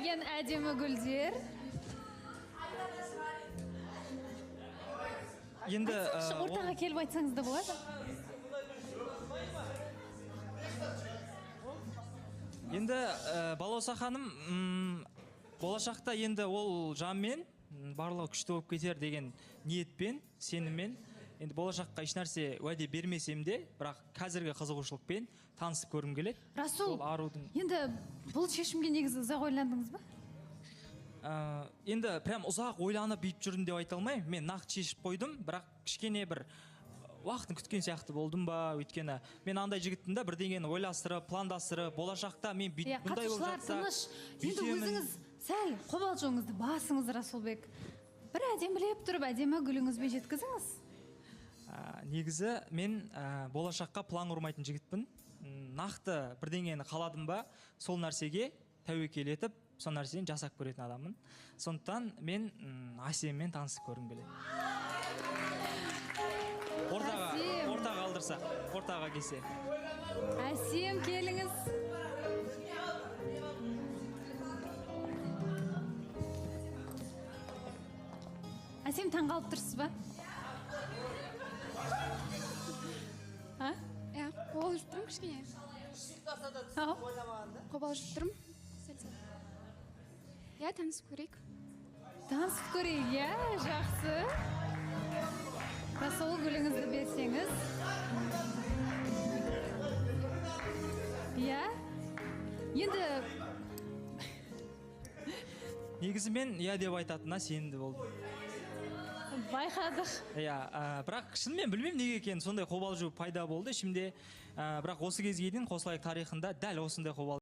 келген әдемі гүлдер. Енді Ортаға келіп айтсаңыз да болады. Енді Балауса ханым болашақта енді ол жанмен барлығы күшті болып кетер деген ниетпен, сеніммен енді болашаққа еш нәрсе уәде бермесем де, бірақ қазіргі қызығушылықпен танысып көргім келеді. Расул, Ол арудың. енді бұл шешімге негізі ұзақ ойландыңыз ба? Енді прям ұзақ ойланып бүйіп жүрдім деп айта алмаймын. Мен нақты шешіп қойдым, бірақ кішкене бір уақытын күткен сияқты болдым ба, өйткені мен андай жігіттің да бірдеңені ойластырып, пландастырып, болашақта мен бұндай болып жатса, енді өзіңіз сәл қобалжуыңызды басыңыз, Расулбек. Бір әдемілеп тұрып, әдемі гүліңізбен жеткізіңіз. Негізі мен болашаққа план құрмайтын жігітпін. Нақты бірдеңені қаладым ба, сол нәрсеге тәуекел етіп, сол нәрсені жасап көретін адаммын. Сондықтан мен Асеммен танысып көргім келеді. Ортаға алдырса, ортаға келсе. Әсем, келіңіз. Әсем, таңғалып тұрсыз ба? Қобалжып тұрмын кішкене. Қобалжып тұрмын. Иә, танысып көрейік. Танысып көрейік, иә, жақсы. Расул, гүліңізді берсеңіз. Иә. Енді... Негізі мен иә деп айтатынына сенімді болдым. Байқадық. Иә, бірақ шынымен білмеймін неге екенін, сондай қобалжу пайда болды ішімде. Бірақ осы кезге дейін Қосылайық тарихында дәл осындай қобалжу